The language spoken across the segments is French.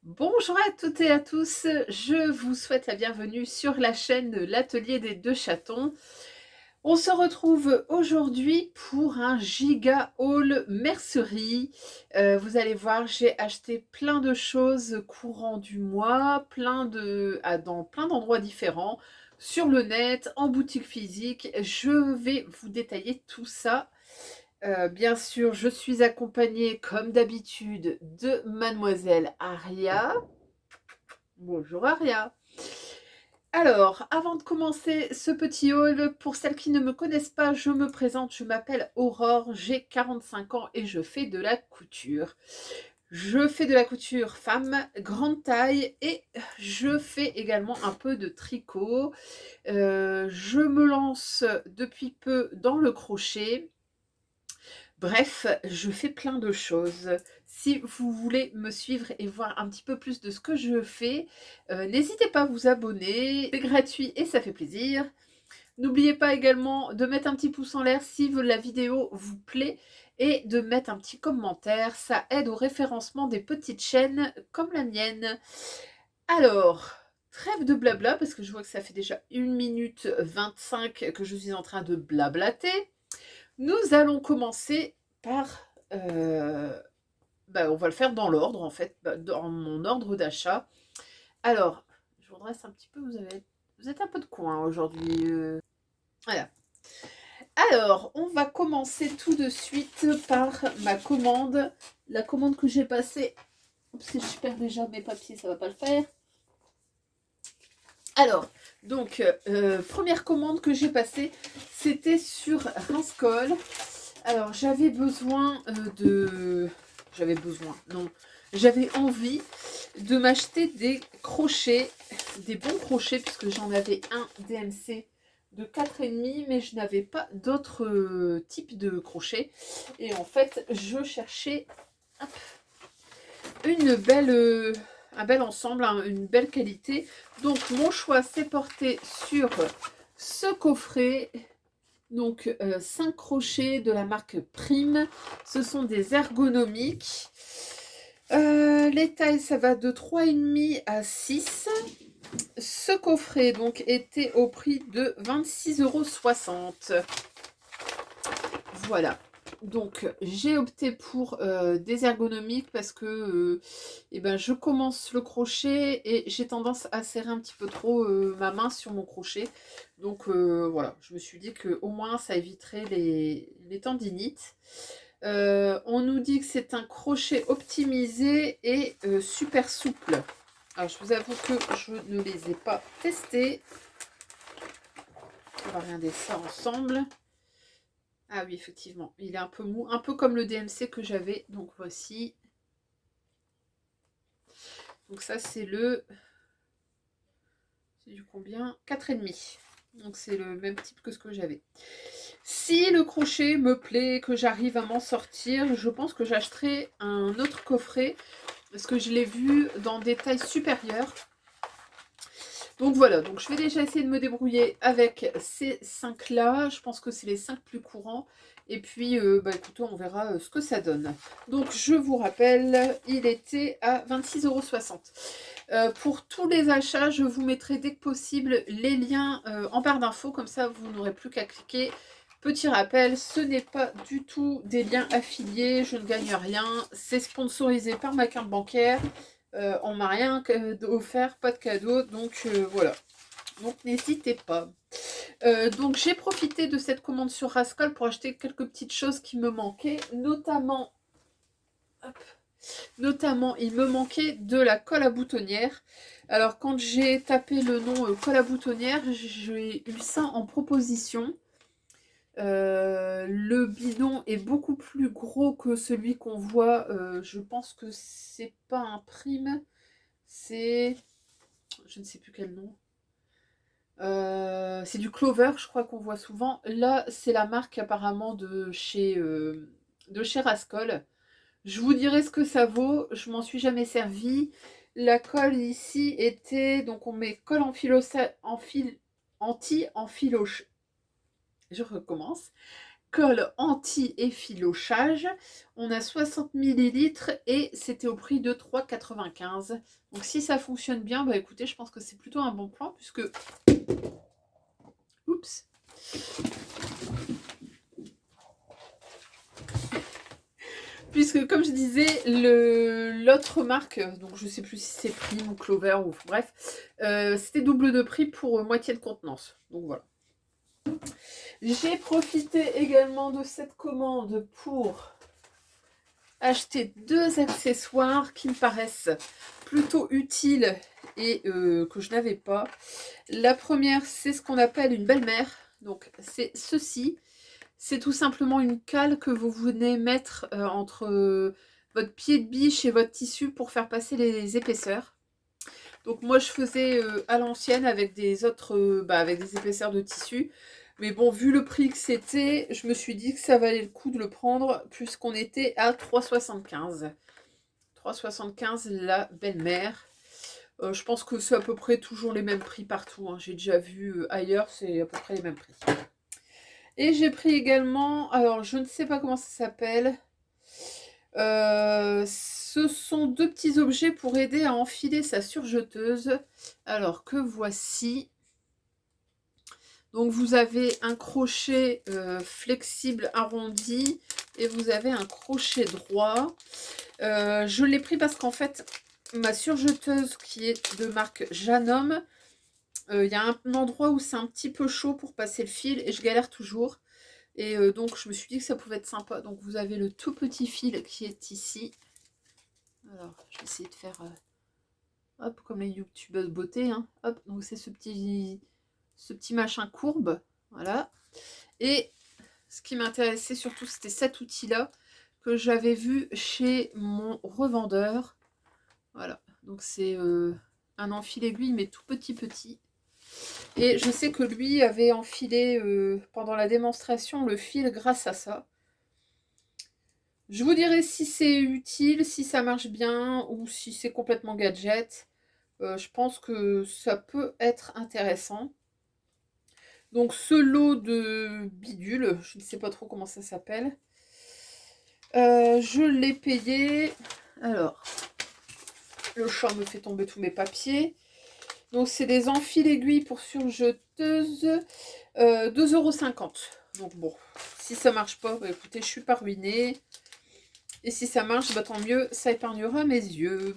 Bonjour à toutes et à tous, je vous souhaite la bienvenue sur la chaîne L'Atelier des Deux Chatons. On se retrouve aujourd'hui pour un giga haul mercerie. Vous allez voir, j'ai acheté plein de choses courant du mois, dans plein d'endroits différents, sur le net, en boutique physique. Je vais vous détailler tout ça. Bien sûr, je suis accompagnée, comme d'habitude, de mademoiselle Aria. Bonjour Aria. Alors, avant de commencer ce petit haul, pour celles qui ne me connaissent pas, je me présente, je m'appelle Aurore, j'ai 45 ans et je fais de la couture. Je fais de la couture femme, grande taille et je fais également un peu de tricot. Je me lance depuis peu dans le crochet. Bref, je fais plein de choses. Si vous voulez me suivre et voir un petit peu plus de ce que je fais, n'hésitez pas à vous abonner. C'est gratuit et ça fait plaisir. N'oubliez pas également de mettre un petit pouce en l'air si la vidéo vous plaît et de mettre un petit commentaire. Ça aide au référencement des petites chaînes comme la mienne. Alors, trêve de blabla parce que je vois que ça fait déjà 1 minute 25 que je suis en train de blablater. Nous allons commencer par... on va le faire dans l'ordre, en fait, dans mon ordre d'achat. Alors, je vous redresse un petit peu, vous êtes un peu de coin aujourd'hui. Voilà. Alors, on va commencer tout de suite par ma commande. La commande que j'ai passée... Oups, si je perds déjà mes papiers, ça va pas le faire. Alors, donc, première commande que j'ai passée, c'était sur Rascol. Alors, j'avais envie de m'acheter des crochets, des bons crochets, puisque j'en avais un DMC de 4,5, mais je n'avais pas d'autres types de crochets. Et en fait, je cherchais hop, un bel ensemble, une belle qualité. Donc, mon choix s'est porté sur ce coffret. Donc, 5 crochets de la marque Prime. Ce sont des ergonomiques. Les tailles, ça va de 3,5 à 6. Ce coffret, donc, était au prix de 26,60 €. Voilà. Donc, j'ai opté pour des ergonomiques parce que je commence le crochet et j'ai tendance à serrer un petit peu trop ma main sur mon crochet. Donc, voilà, je me suis dit qu'au moins, ça éviterait les tendinites. On nous dit que c'est un crochet optimisé et super souple. Alors, je vous avoue que je ne les ai pas testés. On va regarder ça ensemble. Ah oui, effectivement, il est un peu mou, un peu comme le DMC que j'avais. Donc voici. Donc ça, c'est du combien? 4,5. Donc c'est le même type que ce que j'avais. Si le crochet me plaît, que j'arrive à m'en sortir, je pense que j'achèterai un autre coffret parce que je l'ai vu dans des tailles supérieures. Donc voilà, donc je vais déjà essayer de me débrouiller avec ces 5 là. Je pense que c'est les 5 plus courants. Et puis, écoutez, on verra ce que ça donne. Donc je vous rappelle, il était à 26,60 €. Pour tous les achats, je vous mettrai dès que possible les liens en barre d'infos. Comme ça, vous n'aurez plus qu'à cliquer. Petit rappel, ce n'est pas du tout des liens affiliés. Je ne gagne rien. C'est sponsorisé par ma carte bancaire. On m'a rien offert, pas de cadeau, donc voilà. Donc n'hésitez pas. Donc j'ai profité de cette commande sur Rascol pour acheter quelques petites choses qui me manquaient, notamment, il me manquait de la colle à boutonnière. Alors quand j'ai tapé le nom colle à boutonnière, j'ai eu ça en proposition. Le bidon est beaucoup plus gros que celui qu'on voit. Je pense que c'est pas un Prime. C'est... Je ne sais plus quel nom. C'est du Clover, je crois qu'on voit souvent. Là, c'est la marque apparemment de chez Rascol. Je vous dirai ce que ça vaut. Je m'en suis jamais servi. La colle ici était... Donc, on met colle anti-enfiloche. Je recommence. colle anti-effilochage. On a 60 millilitres et c'était au prix de 3,95 €. Donc si ça fonctionne bien, bah écoutez, je pense que c'est plutôt un bon plan puisque... Oups. Puisque comme je disais, l'autre marque, donc je sais plus si c'est Prime ou Clover ou bref, c'était double de prix pour moitié de contenance. Donc voilà. J'ai profité également de cette commande pour acheter 2 accessoires qui me paraissent plutôt utiles et que je n'avais pas. La première, c'est ce qu'on appelle une belle-mère. Donc c'est ceci. C'est tout simplement une cale que vous venez mettre entre votre pied de biche et votre tissu pour faire passer les épaisseurs. Donc moi je faisais à l'ancienne avec des autres, avec des épaisseurs de tissu. Mais bon, vu le prix que c'était, je me suis dit que ça valait le coup de le prendre puisqu'on était à 3,75 €. 3,75 € la belle-mère. Je pense que c'est à peu près toujours les mêmes prix partout, hein. J'ai déjà vu ailleurs, c'est à peu près les mêmes prix. Et j'ai pris également, alors je ne sais pas comment ça s'appelle, ce sont 2 petits objets pour aider à enfiler sa surjeteuse. Alors que voici. Donc vous avez un crochet flexible arrondi et vous avez un crochet droit. Je l'ai pris parce qu'en fait, ma surjeteuse qui est de marque Janome, il y a un endroit où c'est un petit peu chaud pour passer le fil et je galère toujours. Et donc je me suis dit que ça pouvait être sympa. Donc vous avez le tout petit fil qui est ici. Alors je vais essayer de faire hop, comme les youtubeuses beauté, hein. Hop, donc c'est ce petit machin courbe. Voilà. Et ce qui m'intéressait surtout, c'était cet outil-là que j'avais vu chez mon revendeur. Voilà. Donc c'est un enfil aiguille, mais tout petit. Et je sais que lui avait enfilé pendant la démonstration le fil grâce à ça. Je vous dirai si c'est utile, si ça marche bien ou si c'est complètement gadget. Je pense que ça peut être intéressant. Donc ce lot de bidules, je ne sais pas trop comment ça s'appelle. Je l'ai payé. Alors, le chat me fait tomber tous mes papiers. Donc c'est des enfils aiguilles pour surjeteuse, 2,50 €. Donc bon, si ça marche pas, bah écoutez, je suis pas ruinée. Et si ça marche, bah tant mieux, ça épargnera mes yeux.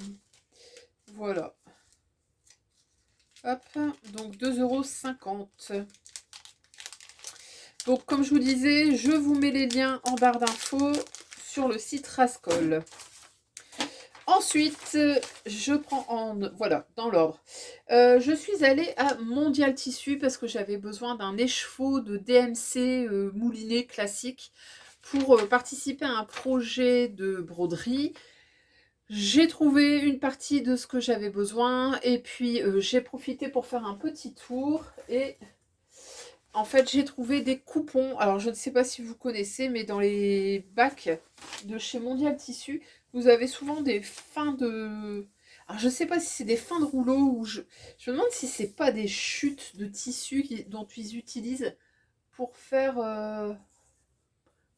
Voilà. Hop, donc 2,50 €. Donc comme je vous disais, je vous mets les liens en barre d'infos sur le site Rascol. Ensuite, je prends voilà, dans l'ordre. Je suis allée à Mondial Tissu parce que j'avais besoin d'un écheveau de DMC mouliné classique pour participer à un projet de broderie. J'ai trouvé une partie de ce que j'avais besoin et puis j'ai profité pour faire un petit tour et en fait j'ai trouvé des coupons. Alors je ne sais pas si vous connaissez, mais dans les bacs de chez Mondial Tissu, vous avez souvent des fins de... Alors je ne sais pas si c'est des fins de rouleau ou je me demande si c'est pas des chutes de tissu dont ils utilisent pour faire de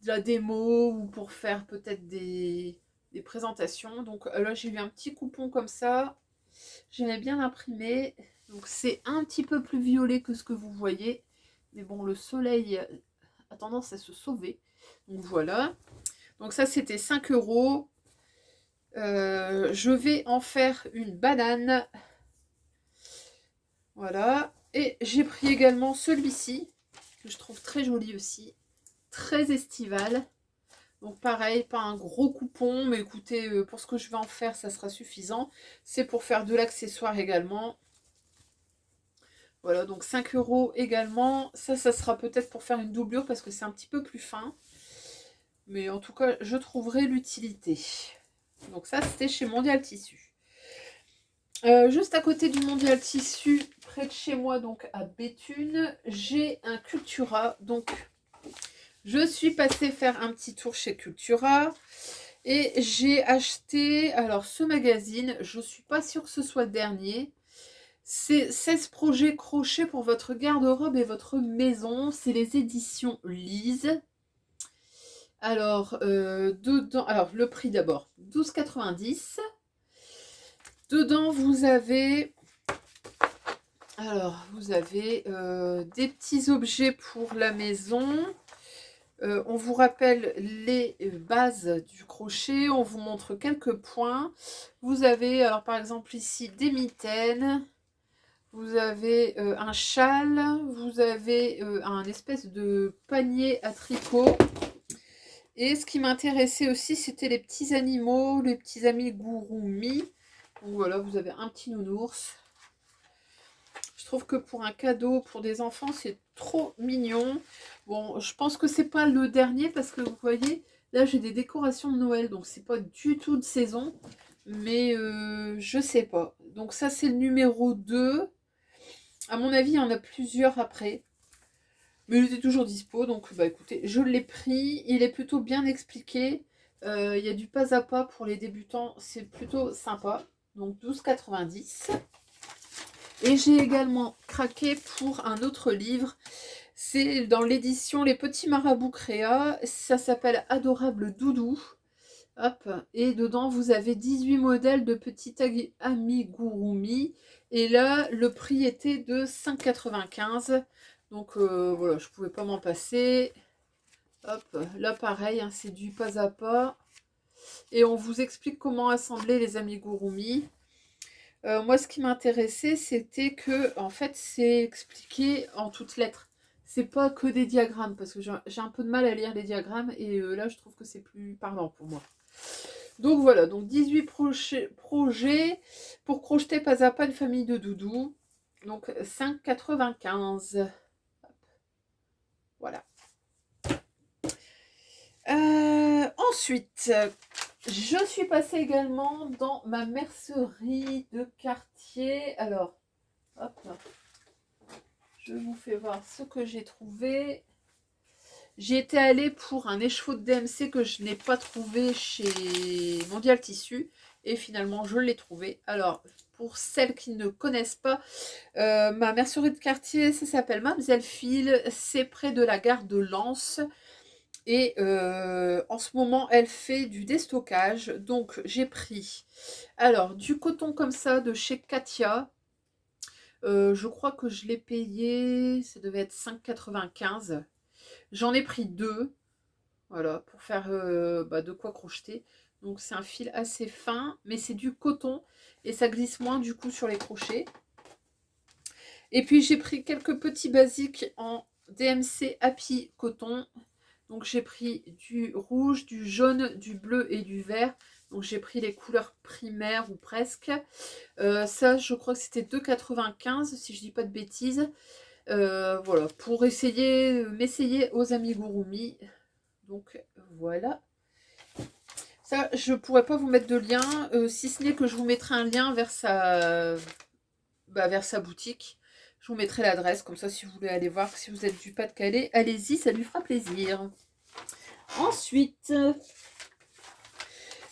la démo ou pour faire peut-être des présentations. Donc là j'ai eu un petit coupon comme ça. J'aimais bien l'imprimer. Donc c'est un petit peu plus violet que ce que vous voyez. Mais bon, le soleil a tendance à se sauver. Donc voilà. Donc ça c'était 5 €. Je vais en faire une banane. Voilà. Et j'ai pris également celui-ci, que je trouve très joli aussi. Très estival. Donc pareil, pas un gros coupon, mais écoutez, pour ce que je vais en faire, ça sera suffisant. C'est pour faire de l'accessoire également. Voilà, donc 5 € également. Ça sera peut-être pour faire une doublure parce que c'est un petit peu plus fin. Mais en tout cas, je trouverai l'utilité. Donc ça, c'était chez Mondial Tissu. Juste à côté du Mondial Tissu, près de chez moi, donc à Béthune, j'ai un Cultura. Donc, je suis passée faire un petit tour chez Cultura. Et j'ai acheté, alors ce magazine, je ne suis pas sûre que ce soit le dernier. C'est 16 projets crochets pour votre garde-robe et votre maison. C'est les éditions Lise. Alors, dedans, alors le prix d'abord, 12,90. Dedans, vous avez, alors, vous avez des petits objets pour la maison. On vous rappelle les bases du crochet, on vous montre quelques points. Vous avez, alors par exemple ici, des mitaines, vous avez un châle, vous avez un espèce de panier à tricot. Et ce qui m'intéressait aussi, c'était les petits animaux, les petits amis Gurumi. Donc voilà, vous avez un petit nounours. Je trouve que pour un cadeau, pour des enfants, c'est trop mignon. Bon, je pense que c'est pas le dernier parce que vous voyez, là j'ai des décorations de Noël, donc c'est pas du tout de saison. Mais je sais pas. Donc ça c'est le numéro 2. À mon avis, il y en a plusieurs après. Mais il était toujours dispo, donc bah écoutez, je l'ai pris. Il est plutôt bien expliqué. Il y a du pas à pas pour les débutants, c'est plutôt sympa. Donc 12,90. Et j'ai également craqué pour un autre livre. C'est dans l'édition Les Petits Marabouts Créa. Ça s'appelle Adorable Doudou. Hop. Et dedans, vous avez 18 modèles de petits amigurumi. Et là, le prix était de 5,95. Donc voilà, je ne pouvais pas m'en passer. Hop, là pareil, hein, c'est du pas à pas. Et on vous explique comment assembler les amigurumi. Moi, ce qui m'intéressait, c'était que, en fait, c'est expliqué en toutes lettres. C'est pas que des diagrammes, parce que j'ai un peu de mal à lire les diagrammes, et là, je trouve que c'est plus parlant pour moi. Donc voilà, donc 18 projets pour crocheter pas à pas une famille de doudous. Donc 5,95. Voilà. Ensuite, je suis passée également dans ma mercerie de quartier. Alors, hop, je vous fais voir ce que j'ai trouvé. J'y étais allée pour un écheveau de DMC que je n'ai pas trouvé chez Mondial Tissu. Et finalement, je l'ai trouvé. Alors, pour celles qui ne connaissent pas, ma mercerie de quartier, ça s'appelle Mamselle Fil. C'est près de la gare de Lens. Et en ce moment, elle fait du déstockage. Donc, j'ai pris alors du coton comme ça de chez Katia. Je crois que je l'ai payé, ça devait être 5,95. J'en ai pris deux, voilà, pour faire de quoi crocheter. Donc c'est un fil assez fin, mais c'est du coton et ça glisse moins du coup sur les crochets. Et puis j'ai pris quelques petits basiques en DMC Happy Coton. Donc j'ai pris du rouge, du jaune, du bleu et du vert. Donc j'ai pris les couleurs primaires ou presque. Ça, je crois que c'était 2,95 si je dis pas de bêtises. Voilà, pour m'essayer aux amigurumi. Donc voilà. Ça, je pourrais pas vous mettre de lien, si ce n'est que je vous mettrai un lien vers sa boutique. Je vous mettrai l'adresse, comme ça si vous voulez aller voir, si vous êtes du Pas-de-Calais, allez-y, ça lui fera plaisir. Ensuite,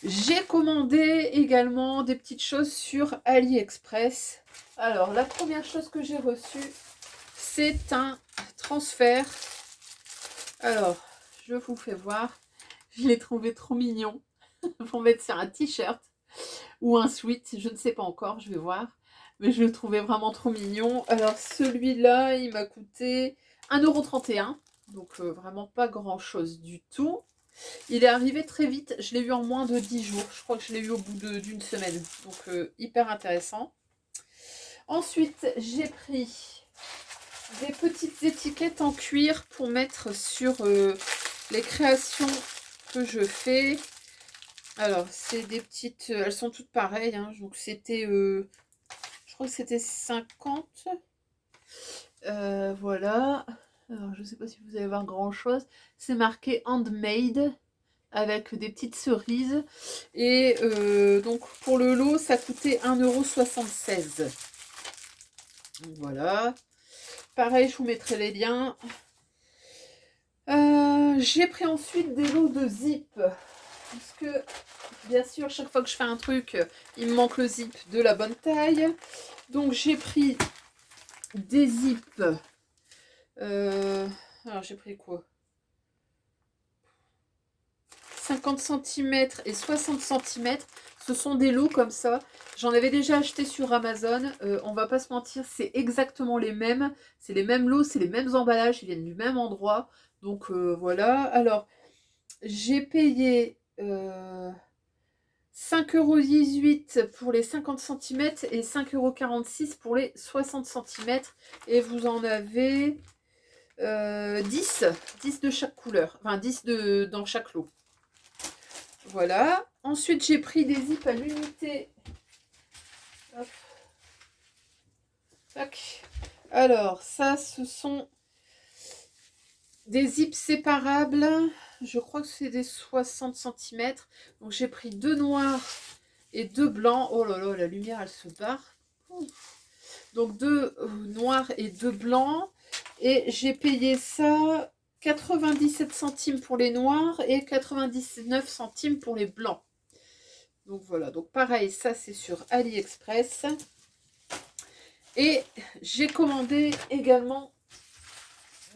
j'ai commandé également des petites choses sur AliExpress. Alors, la première chose que j'ai reçue, c'est un transfert. Alors, je vous fais voir. Je l'ai trouvé trop mignon. Pour mettre sur un t-shirt ou un sweat, je ne sais pas encore, je vais voir. Mais je le trouvais vraiment trop mignon. Alors, celui-là, il m'a coûté 1,31 €. Donc, vraiment pas grand-chose du tout. Il est arrivé très vite, je l'ai eu en moins de 10 jours. Je crois que je l'ai eu au bout d'une semaine. Donc hyper intéressant. Ensuite, j'ai pris des petites étiquettes en cuir pour mettre sur les créations que je fais. Alors, c'est des petites... elles sont toutes pareilles. Hein, donc c'était... je crois que c'était 50. Voilà. Alors, je ne sais pas si vous allez voir grand-chose. C'est marqué handmade, avec des petites cerises. Et donc pour le lot, ça coûtait 1,76 €. Voilà. Pareil, je vous mettrai les liens. J'ai pris ensuite des lots de zip. Parce que, bien sûr, chaque fois que je fais un truc, il me manque le zip de la bonne taille. Donc j'ai pris des zips. Alors j'ai pris quoi? 50 centimètres et 60 centimètres. Ce sont des lots comme ça. J'en avais déjà acheté sur Amazon. On va pas se mentir, c'est exactement les mêmes. C'est les mêmes lots, c'est les mêmes emballages, ils viennent du même endroit. Donc voilà. Alors, j'ai payé 5,18 € pour les 50 centimètres et 5,46 € pour les 60 centimètres. Et vous en avez 10 de chaque couleur. Enfin, 10 dans chaque lot. Voilà. Ensuite, j'ai pris des zips à l'unité. Hop. Tac. Alors, ça, ce sont des zips séparables. Je crois que c'est des 60 centimètres. Donc, j'ai pris 2 noirs et 2 blancs. Oh là là, la lumière, elle se barre. Donc, 2 noirs et 2 blancs. Et j'ai payé ça 97 centimes pour les noirs et 99 centimes pour les blancs. Donc voilà, donc pareil, ça c'est sur AliExpress. Et j'ai commandé également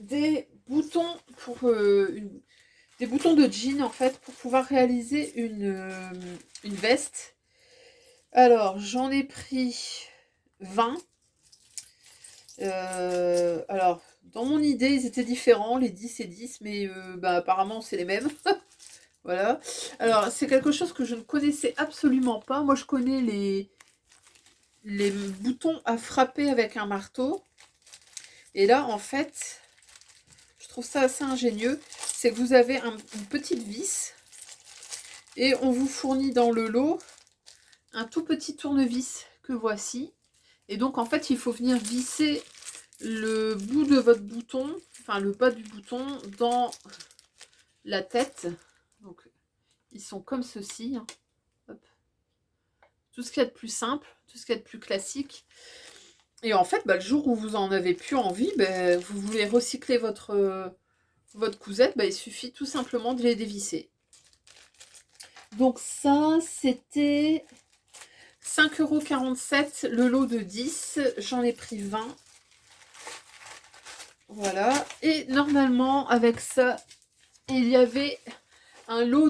des boutons pour des boutons de jean en fait pour pouvoir réaliser une veste. Alors j'en ai pris 20. Alors dans mon idée ils étaient différents, les 10 et 10, mais apparemment c'est les mêmes. Voilà. Alors, c'est quelque chose que je ne connaissais absolument pas. Moi, je connais les boutons à frapper avec un marteau. Et là, en fait, je trouve ça assez ingénieux. C'est que vous avez une petite vis. Et on vous fournit dans le lot un tout petit tournevis que voici. Et donc, en fait, il faut venir visser le bout de votre bouton, enfin le bas du bouton, dans la tête. Donc, ils sont comme ceci. Hein. Hop. Tout ce qu'il y a de plus simple, tout ce qu'il y a de plus classique. Et en fait, le jour où vous en avez plus envie, vous voulez recycler votre cousette, il suffit tout simplement de les dévisser. Donc ça, c'était 5,47 € le lot de 10. J'en ai pris 20. Voilà. Et normalement, avec ça, il y avait un lot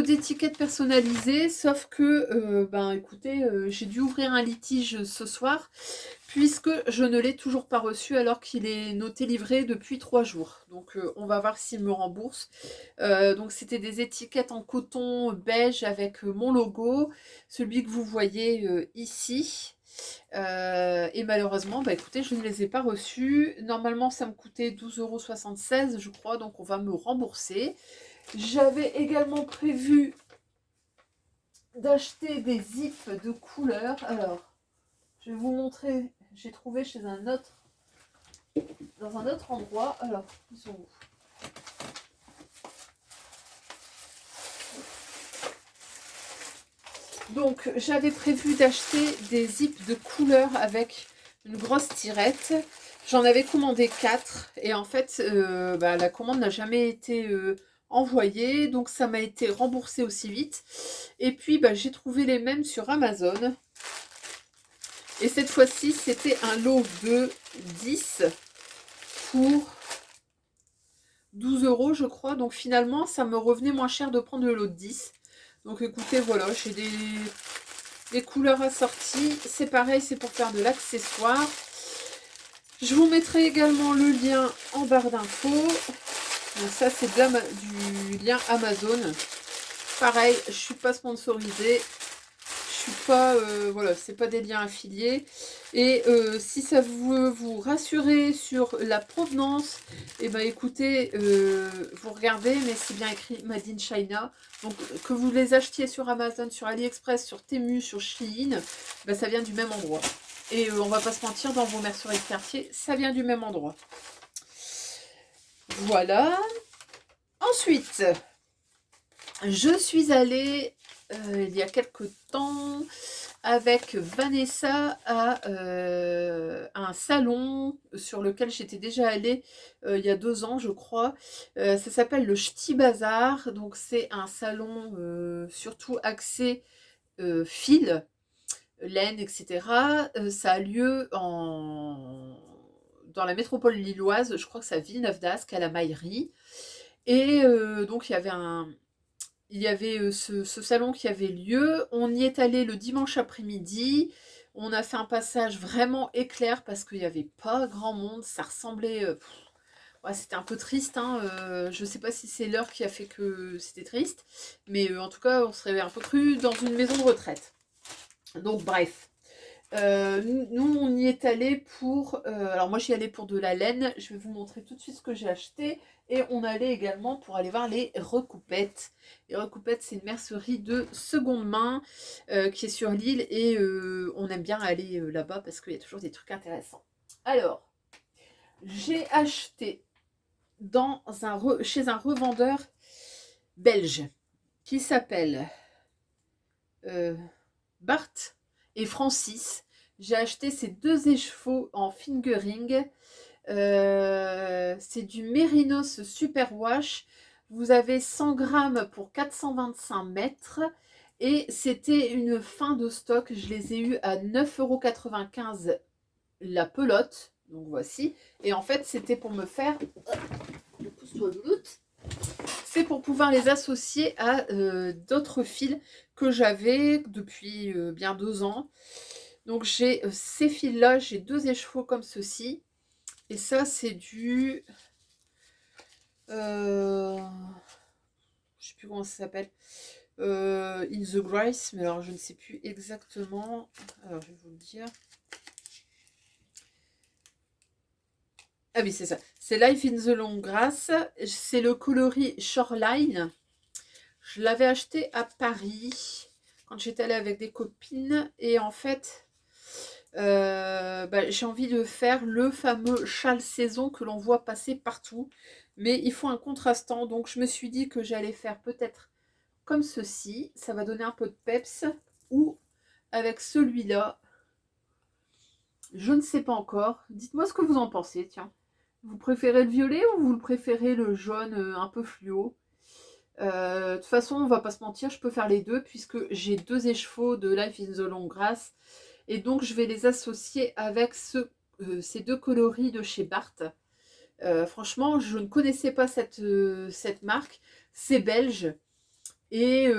d'étiquettes personnalisées, sauf que, écoutez, j'ai dû ouvrir un litige ce soir, puisque je ne l'ai toujours pas reçu alors qu'il est noté livré depuis 3 jours. Donc, on va voir s'il me rembourse. Donc, c'était des étiquettes en coton beige avec mon logo, celui que vous voyez ici. Et malheureusement, écoutez, je ne les ai pas reçus. Normalement, ça me coûtait 12,76 €, je crois, donc on va me rembourser. J'avais également prévu d'acheter des zips de couleur. Alors, je vais vous montrer. J'ai trouvé dans un autre endroit. Alors, ils sont où? Donc, j'avais prévu d'acheter des zips de couleur avec une grosse tirette. J'en avais commandé 4 et en fait, la commande n'a jamais été envoyée, donc ça m'a été remboursé aussi vite. Et puis, j'ai trouvé les mêmes sur Amazon. Et cette fois-ci, c'était un lot de 10 pour 12 € je crois. Donc finalement, ça me revenait moins cher de prendre le lot de 10. Donc écoutez, voilà, j'ai des couleurs assorties. C'est pareil, c'est pour faire de l'accessoire. Je vous mettrai également le lien en barre d'infos. Donc ça, c'est du lien Amazon. Pareil, je ne suis pas sponsorisée. Je suis pas, voilà, c'est pas des liens affiliés. Et si ça veut vous rassurer sur la provenance, écoutez, vous regardez, mais c'est bien écrit Made in China. Donc que vous les achetiez sur Amazon, sur AliExpress, sur Temu, sur Shein, ça vient du même endroit. Et on va pas se mentir, dans vos merceries de quartier, ça vient du même endroit. Voilà. Ensuite, je suis allée il y a quelques temps avec Vanessa à un salon sur lequel j'étais déjà allée il y a 2 ans, je crois. Ça s'appelle le Ch'ti Bazar. Donc c'est un salon surtout axé fil, laine, etc. Ça a lieu dans la métropole lilloise. Je crois que c'est à Villeneuve d'Ascq, à la Maillerie. Et donc il y avait ce salon qui avait lieu. On y est allé le dimanche après-midi. On a fait un passage vraiment éclair parce qu'il n'y avait pas grand monde. Ça ressemblait... ouais, c'était un peu triste, hein. Je ne sais pas si c'est l'heure qui a fait que c'était triste. Mais en tout cas, on serait un peu cru dans une maison de retraite. Donc bref. Nous, on y est allé pour... alors moi, j'y allais pour de la laine. Je vais vous montrer tout de suite ce que j'ai acheté. Et on allait également pour aller voir les recoupettes. Les recoupettes, c'est une mercerie de seconde main qui est sur l'île. Et on aime bien aller là-bas parce qu'il y a toujours des trucs intéressants. Alors, j'ai acheté chez un revendeur belge qui s'appelle Bart et Francis. J'ai acheté ces 2 écheveaux en fingering. C'est du Mérinos Super Wash. Vous avez 100 grammes pour 425 mètres. Et c'était une fin de stock. Je les ai eus à 9,95 € la pelote. Donc voici. Et en fait, c'était pour me faire... C'est pour pouvoir les associer à d'autres fils que j'avais depuis bien 2 ans. Donc j'ai ces fils-là, j'ai 2 écheveaux comme ceci. Et ça, c'est du... je sais plus comment ça s'appelle. In the Grace, mais alors je ne sais plus exactement. Alors je vais vous le dire. Ah oui, c'est ça. C'est Life in the Long Grass. C'est le coloris Shoreline. Je l'avais acheté à Paris quand j'étais allée avec des copines. Et en fait, j'ai envie de faire le fameux châle saison que l'on voit passer partout. Mais il faut un contrastant. Donc je me suis dit que j'allais faire peut-être comme ceci. Ça va donner un peu de peps. Ou avec celui-là. Je ne sais pas encore. Dites-moi ce que vous en pensez, tiens. Vous préférez le violet ou vous le préférez le jaune un peu fluo? De toute façon, on va pas se mentir, je peux faire les deux puisque j'ai 2 écheveaux de Life in the Long Grass. Et donc, je vais les associer avec ces 2 coloris de chez Bart. Franchement, je ne connaissais pas cette marque. C'est belge. Et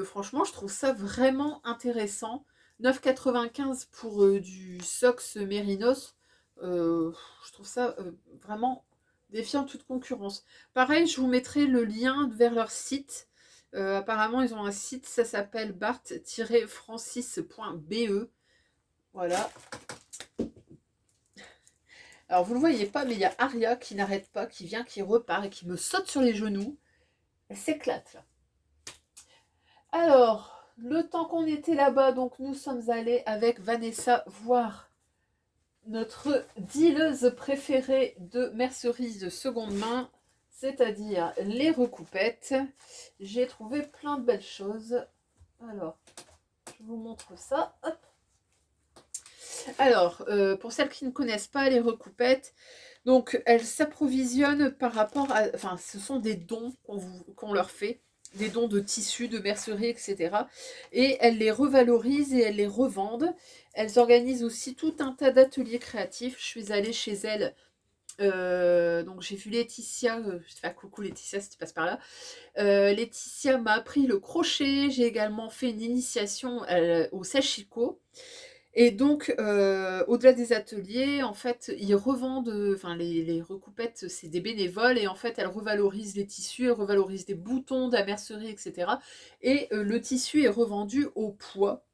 franchement, je trouve ça vraiment intéressant. 9,95 pour du Sox Mérinos. Je trouve ça vraiment défiant toute concurrence. Pareil, je vous mettrai le lien vers leur site. Apparemment, ils ont un site, ça s'appelle bart-francis.be. Voilà. Alors, vous ne le voyez pas, mais il y a Aria qui n'arrête pas, qui vient, qui repart et qui me saute sur les genoux. Elle s'éclate, là. Alors, le temps qu'on était là-bas, donc nous sommes allés avec Vanessa voir notre dealeuse préférée de mercerie de seconde main, c'est-à-dire les recoupettes. J'ai trouvé plein de belles choses. Alors, je vous montre ça. Hop. Alors, pour celles qui ne connaissent pas les recoupettes, donc elles s'approvisionnent par rapport à... Enfin, ce sont des dons qu'on leur fait, des dons de tissus, de mercerie, etc. Et elles les revalorisent et elles les revendent. Elles organisent aussi tout un tas d'ateliers créatifs. Je suis allée chez elles. Donc j'ai vu Laetitia, je te fais coucou Laetitia si tu passes par là. Laetitia m'a appris le crochet, j'ai également fait une initiation au sashiko. Et donc, au-delà des ateliers, en fait, ils revendent, enfin, les recoupettes, c'est des bénévoles, et en fait, elles revalorisent les tissus, elles revalorisent des boutons, de la mercerie, etc. Et le tissu est revendu au poids.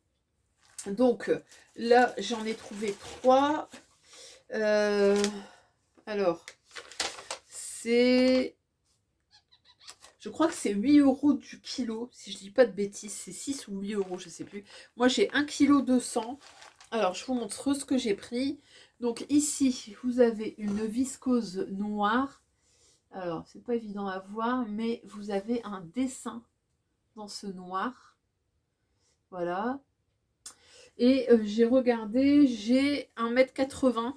Donc, là, j'en ai trouvé 3. Alors, c'est... Je crois que c'est 8 € du kilo, si je dis pas de bêtises, c'est 6 ou 8 €, je sais plus. Moi, j'ai 1,2 kg. Alors, je vous montre ce que j'ai pris. Donc ici, vous avez une viscose noire. Alors, c'est pas évident à voir, mais vous avez un dessin dans ce noir. Voilà. Et j'ai regardé, j'ai 1,80 m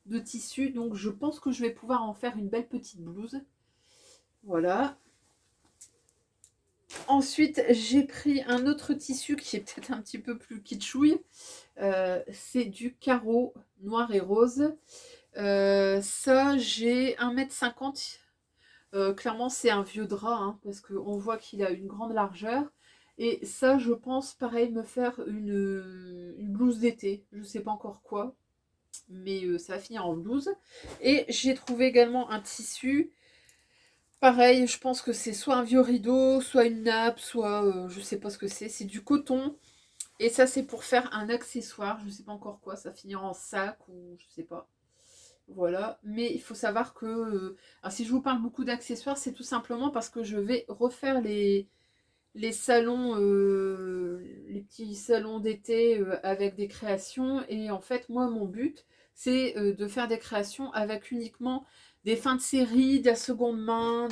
de tissu, donc je pense que je vais pouvoir en faire une belle petite blouse. Voilà. Ensuite, j'ai pris un autre tissu qui est peut-être un petit peu plus kitschouille. C'est du carreau noir et rose. Ça, j'ai 1,50 m. Clairement, c'est un vieux drap, hein, parce qu'on voit qu'il a une grande largeur. Et ça, je pense, pareil, me faire une blouse d'été. Je sais pas encore quoi, mais ça va finir en blouse. Et j'ai trouvé également un tissu. Pareil, je pense que c'est soit un vieux rideau, soit une nappe, soit je sais pas ce que c'est. C'est du coton. Et ça, c'est pour faire un accessoire. Je sais pas encore quoi. Ça finira en sac ou je sais pas. Voilà, mais il faut savoir que alors si je vous parle beaucoup d'accessoires, c'est tout simplement parce que je vais refaire les salons, les petits salons d'été avec des créations. Et en fait, moi, mon but, c'est de faire des créations avec uniquement des fins de série, de la seconde main,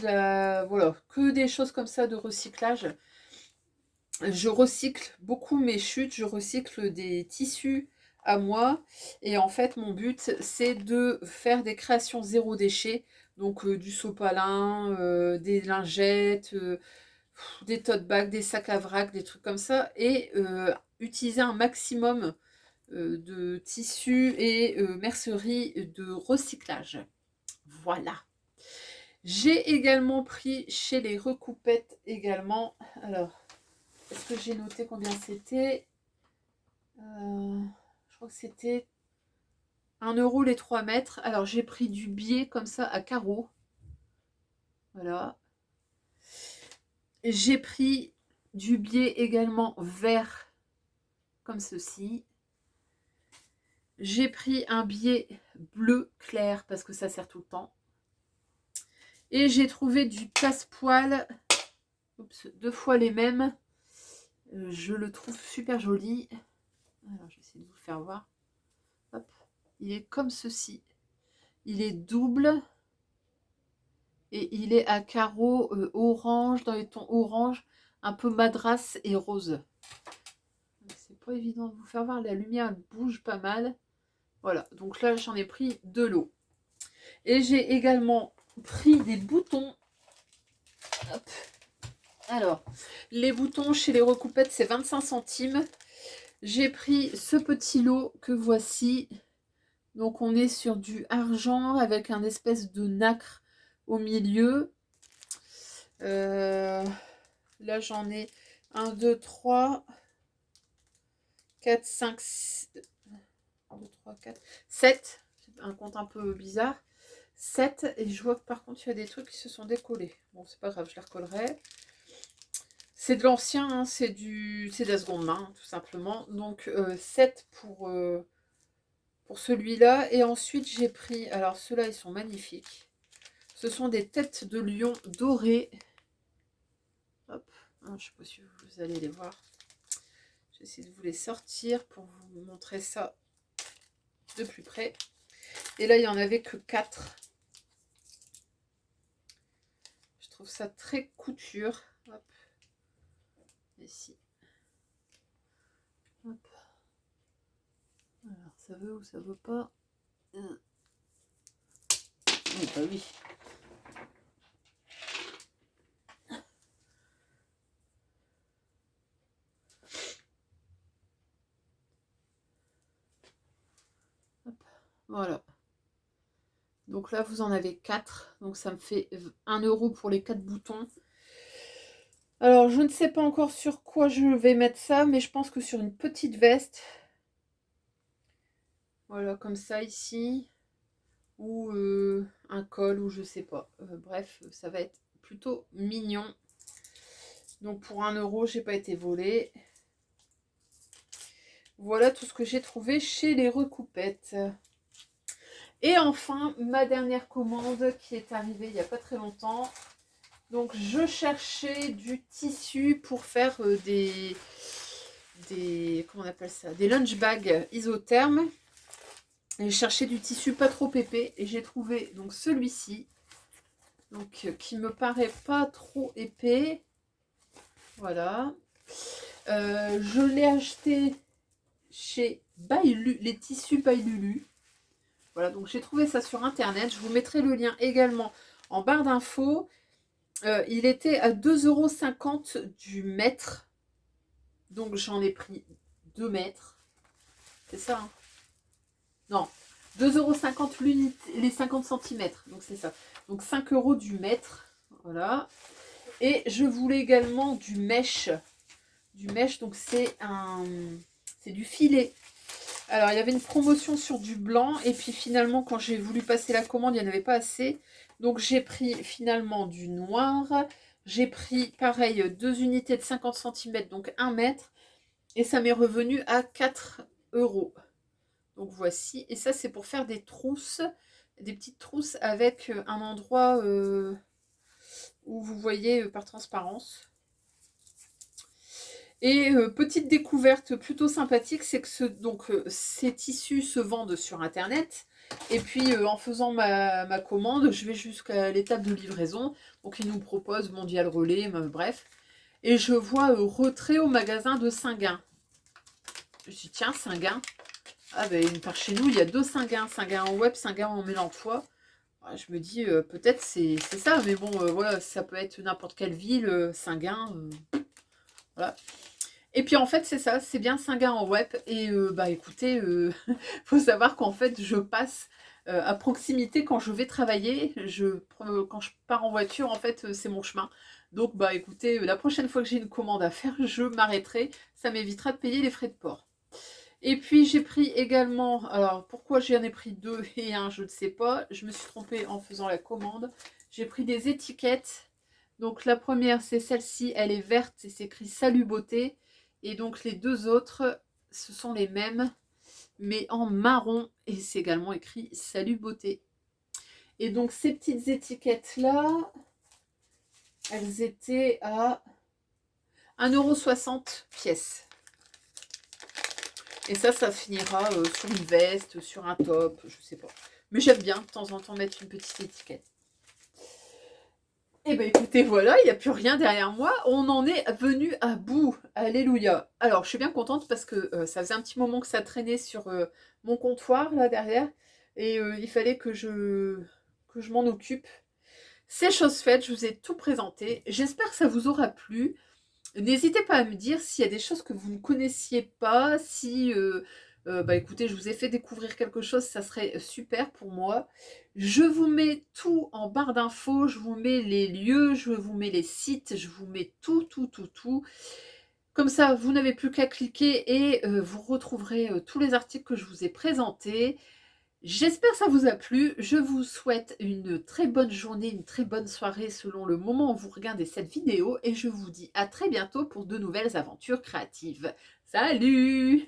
voilà, que des choses comme ça de recyclage. Je recycle beaucoup mes chutes, je recycle des tissus à moi. Et en fait, mon but, c'est de faire des créations zéro déchet. Donc du sopalin, des lingettes, des tote bags, des sacs à vrac, des trucs comme ça. Et utiliser un maximum de tissus et mercerie de recyclage. Voilà. J'ai également pris chez les recoupettes également. Alors, est-ce que j'ai noté combien c'était? Je crois que c'était 1 € les 3 mètres. Alors j'ai pris du biais comme ça à carreaux. Voilà. J'ai pris du biais également vert comme ceci. J'ai pris un biais bleu clair parce que ça sert tout le temps. Et j'ai trouvé du passepoil. Oups, 2 fois les mêmes. Je le trouve super joli. Alors je vais essayer de vous le faire voir. Hop. Il est comme ceci. Il est double. Et il est à carreaux orange, dans les tons orange, un peu madras et rose. C'est pas évident de vous faire voir, la lumière bouge pas mal. Voilà, donc là j'en ai pris de l'eau. Et j'ai également pris des boutons. Hop. Alors, les boutons chez les recoupettes, c'est 25 centimes. J'ai pris ce petit lot que voici. Donc on est sur du argent avec un espèce de nacre au milieu. Là j'en ai 1, 2, 3, 4, 5, 6, 1, 2, 3, 4, 7. C'est un compte un peu bizarre. 7. Et je vois que par contre il y a des trucs qui se sont décollés. Bon, c'est pas grave, je les recollerai. C'est de l'ancien, hein, c'est de la seconde main, tout simplement. Donc 7 pour celui-là. Et ensuite j'ai pris, alors ceux-là ils sont magnifiques. Ce sont des têtes de lion dorées. Hop, je ne sais pas si vous allez les voir. J'essaie de vous les sortir pour vous montrer ça de plus près. Et là, il n'y en avait que 4. Je trouve ça très couture. Hop. Ici. Hop. Alors, ça veut ou ça veut pas? Oh, bah oui. Hop. Voilà. Donc là, vous en avez 4. Donc ça me fait 1 € pour les 4 boutons. Alors, je ne sais pas encore sur quoi je vais mettre ça, mais je pense que sur une petite veste. Voilà, comme ça ici. Ou un col, ou je sais pas. Bref, ça va être plutôt mignon. Donc pour 1 €, j'ai pas été volée. Voilà tout ce que j'ai trouvé chez les recoupettes. Et enfin, ma dernière commande qui est arrivée il n'y a pas très longtemps. Donc je cherchais du tissu pour faire comment on appelle ça, des lunch bags isothermes. Et j'ai cherché du tissu pas trop épais et j'ai trouvé donc celui-ci, donc qui me paraît pas trop épais. Voilà. Je l'ai acheté chez Bailulu, les tissus Bailulu. Voilà, donc j'ai trouvé ça sur internet. Je vous mettrai le lien également en barre d'infos. Il était à 2,50 € du mètre. Donc j'en ai pris 2 mètres. C'est ça, hein? Non, 2,50 € l'unité, les 50 cm. Donc c'est ça. Donc 5 € du mètre. Voilà. Et je voulais également du mèche. Donc c'est du filet. Alors, il y avait une promotion sur du blanc. Et puis finalement, quand j'ai voulu passer la commande, il n'y en avait pas assez. Donc j'ai pris finalement du noir. J'ai pris, pareil, 2 unités de 50 cm, donc 1 mètre. Et ça m'est revenu à 4 euros. Donc voici. Et ça, c'est pour faire des trousses. Des petites trousses avec un endroit où vous voyez par transparence. Et petite découverte plutôt sympathique, c'est que ces tissus se vendent sur internet. Et puis en faisant ma commande, je vais jusqu'à l'étape de livraison. Donc ils nous proposent Mondial Relais, bref. Et je vois retrait au magasin de Saint-Gain. Je me dis tiens, Saint-Gain. Ah ben par chez nous, il y a 2 Saint-Gain. Saint-Gain en web, Saint-Gain en Mélentois. Je me dis peut-être c'est ça. Mais bon, voilà, ça peut être n'importe quelle ville, Saint-Gain. Voilà. Et puis en fait c'est ça, c'est bien Saint-Gain en web. Et bah écoutez, faut savoir qu'en fait je passe à proximité quand je vais travailler. Quand je pars en voiture, en fait c'est mon chemin. Donc bah écoutez, la prochaine fois que j'ai une commande à faire, je m'arrêterai. Ça m'évitera de payer les frais de port. Et puis j'ai pris également, alors pourquoi j'en ai pris 2 et 1, je ne sais pas. Je me suis trompée en faisant la commande. J'ai pris des étiquettes. Donc la première c'est celle-ci, elle est verte et c'est écrit Salut Beauté. Et donc les 2 autres, ce sont les mêmes, mais en marron. Et c'est également écrit Salut Beauté. Et donc ces petites étiquettes-là, elles étaient à 1,60 € pièce. Et ça finira sur une veste, sur un top, je sais pas. Mais j'aime bien de temps en temps mettre une petite étiquette. Et ben écoutez, voilà, il n'y a plus rien derrière moi. On en est venu à bout. Alléluia. Alors, je suis bien contente parce que ça faisait un petit moment que ça traînait sur mon comptoir, là, derrière. Et il fallait que je m'en occupe. C'est chose faite, je vous ai tout présenté. J'espère que ça vous aura plu. N'hésitez pas à me dire s'il y a des choses que vous ne connaissiez pas, si, bah écoutez, je vous ai fait découvrir quelque chose, ça serait super pour moi. Je vous mets tout en barre d'infos, je vous mets les lieux, je vous mets les sites, je vous mets tout. Comme ça, vous n'avez plus qu'à cliquer et vous retrouverez tous les articles que je vous ai présentés. J'espère que ça vous a plu. Je vous souhaite une très bonne journée, une très bonne soirée selon le moment où vous regardez cette vidéo. Et je vous dis à très bientôt pour de nouvelles aventures créatives. Salut!